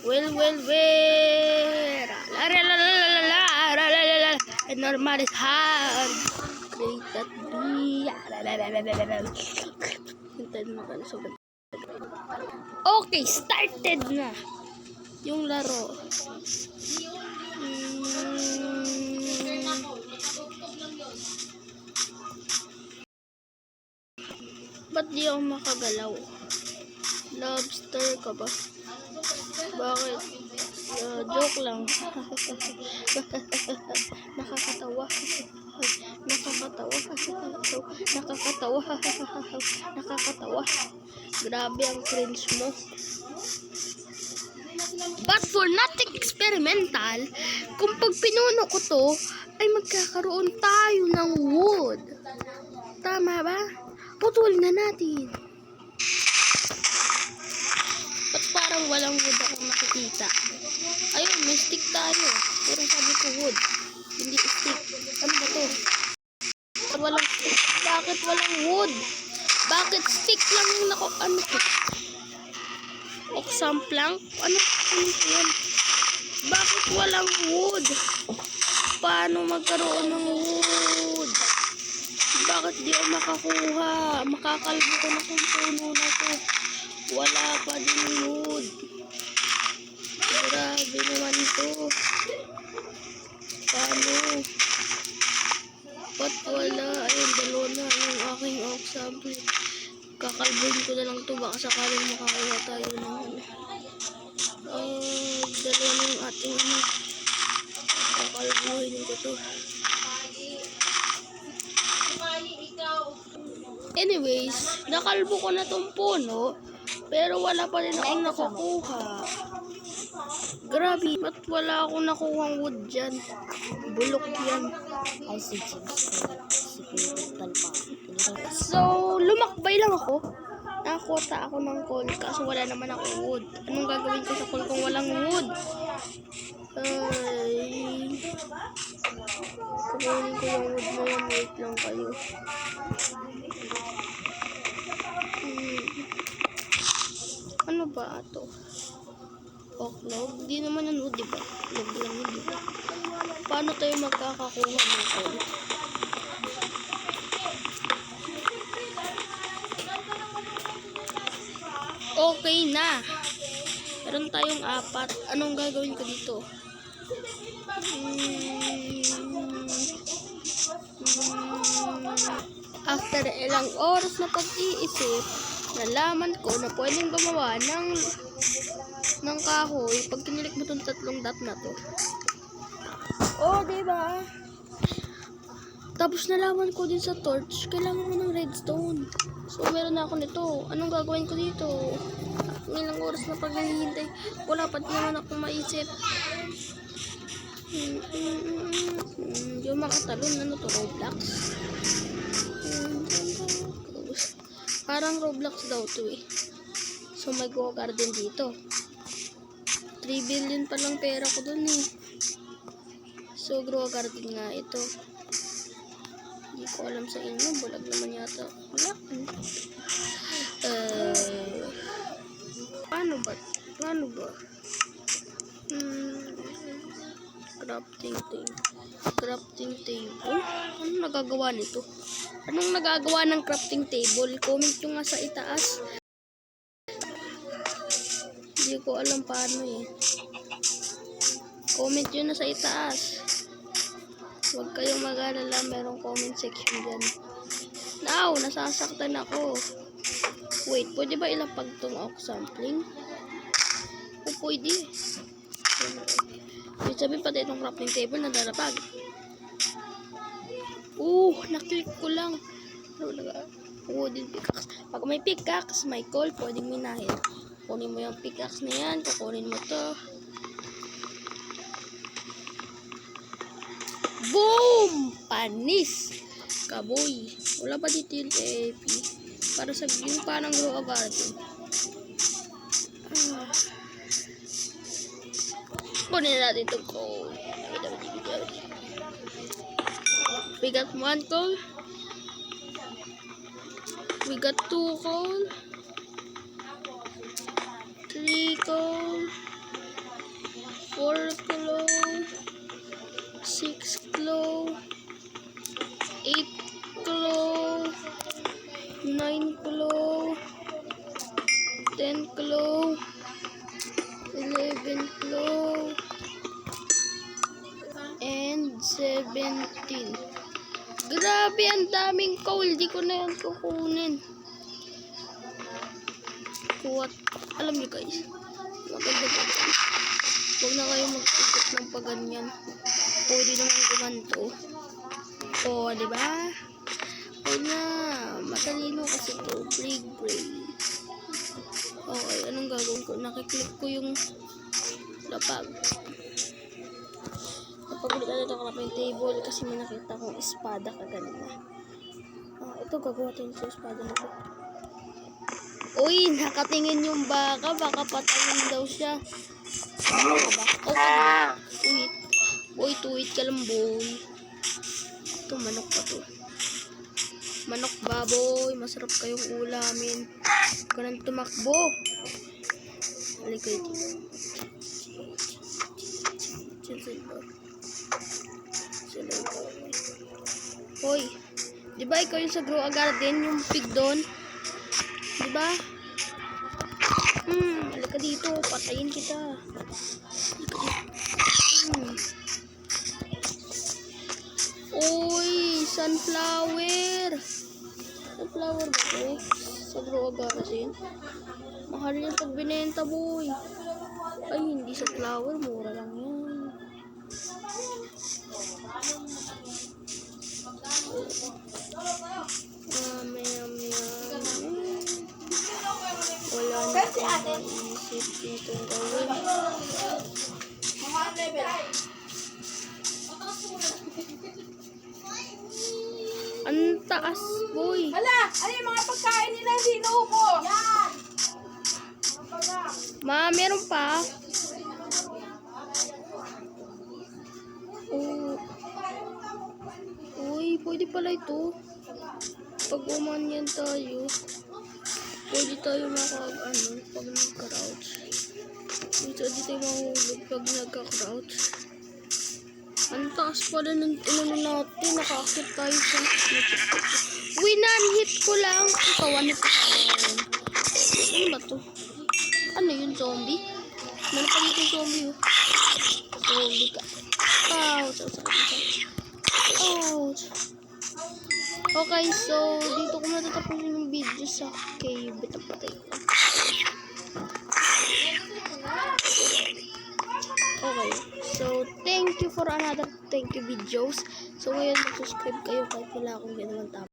Well. Normal is hard. Great that be. Okay, started na yung laro. Ba't di ako makagalaw? Lobster ka ba? Bakit? Joke lang. Nakakatawa. Grabe ang cringe mo. But for nothing experimental, kung pag pinuno ko to, ay magkakaroon tayo ng wood. Tama ba? Putulin na natin. Ba't parang walang wood akong nakikita? Ayun, may stick tayo. Pero sabi ko wood, hindi stick. Ano ba to? Walang stick. Bakit walang wood? Bakit stick lang yung ano to? Oxam plank? Ano yan? Bakit walang wood? Paano magkaroon ng wood? Bakit di ako makakuha? Makakalbo ko na kung puno na to. Wala pa din wood. Grabe naman to. Paano? Ba't wala? Ayun, dalawa na yung aking oxam. Kakalbuhin ko na lang to. Baka sakaling makakuha tayo ng dalawa na yung ating kakalbuhin ko to. Anyways, nakalbo ko na tong puno, pero wala pa rin akong nakukuha. Grabe, ba't wala akong nakuhang wood dyan? Bulok yan. Ay, si Crystal pa. So, lumakbay lang ako. Nakakuha ako ng coal kasi wala naman akong wood. Anong gagawin ko sa coal kung walang wood? Kukunin ko yung wood na yan. Wait lang kayo. Ano ba ito? Oklog? Di naman yung wood, diba? Log lang yun, diba? Paano tayo magkakakuha ng coal? Okay na. Meron tayong 4. Anong gagawin ko dito? After ilang oras na pag-iisip, nalaman ko na pwedeng gumawa ng kahoy pag kinilik mo itong 3 dot na to. Oh, diba? Tapos nalaman ko din sa torch, kailangan mo ng redstone. So, meron na ako nito. Anong gagawin ko dito? Ilang oras na paghihintay. Wala pa din naman akong maisip. Yung makatalon, ano to? Roblox? Parang Roblox daw to eh. So, may go garden dito. 3 billion pa lang pera ko dun eh. So, grow garden nga ito. Hindi ko alam sa inyo. Bulag naman yata. Wala. Paano ba? Crafting table? Anong nagagawa nito? Anong nagagawa ng crafting table? Comment nyo nga sa itaas. Hindi ko alam paano eh. Comment nyo na sa itaas. Huwag kayong mag-alala, merong comment section dyan. Now, nasasaktan ako. Wait, pwede ba ilapag tong sampling? O pwede. Ibig sabihin pati itong crafting table na darapag. Naklik ko lang. Wooden pickaxe. Pag may pickaxe, may coal, pwedeng minahin. Kunin mo yung pickaxe na yan, kukunin mo to. Boom! Panis! Kaboy. Wala ba dito yung TAP? Para sa yung parang grow a garden. Kunin natin itong coal. We got 1 coal. We got 2 coal. 3 coal. claw. 11 claw. And 17. Grabe, ang daming coal. Di ko na yan kukunin. Kuwat. Alam niyo guys, maganda ba? Huwag na kayo mag-ikot ng paganyan. Pwede naman kumanto. O, diba? Huwag na. Matalino kasi to. Break. Okay, anong gagawin ko? Nakiklik ko yung lapag. Napag-ulit na ito crafting table kasi may nakita akong espada kaganda. Ito, gagawa tayo sa espada na to. Uy, nakatingin yung baka. Baka patayin daw siya. Okay, boy, tuwit ka lang, boy. Ito, manok pa to. Manok baboy, masarap kayong ulamin. Huwag ka nang tumakbo. Halika ito. Hoy, di ba ikaw yung sa Grow a Garden, yung pig doon? Di ba? Halika dito, patayin kita. Uy, sunflower. Sunflower ba ito? Sa Grow a Garden. Mahal yung pag binenta, boy. Ay, hindi sa flower. Mura lang yan. Wala na akong isip ditong gawin. Ang taas, boy. Hala! Ano yung mga pagkain nila hindi inuupo? Yan! Ma, meron pa. Uy, pwede pala ito. Pag umanyan tayo, pwede tayo pag nag-crouch. Dito tayo mahulog pag nagka-crouch. Ang taas pala ng natin. Nakakit tayo sa uy, nan-hit ko lang. Ito, one-hit ko. Ano ba to? Ano yun, zombie? Nanapalit yung zombie, oh. Zombie ka. Ouch. Ouch. Okay, so, dito ko natatapusin yung video sa cave. Bitang patay ko. Okay, so, thank you for another videos. So, ngayon, mag-subscribe kayo kahit wala akong ginawang tama.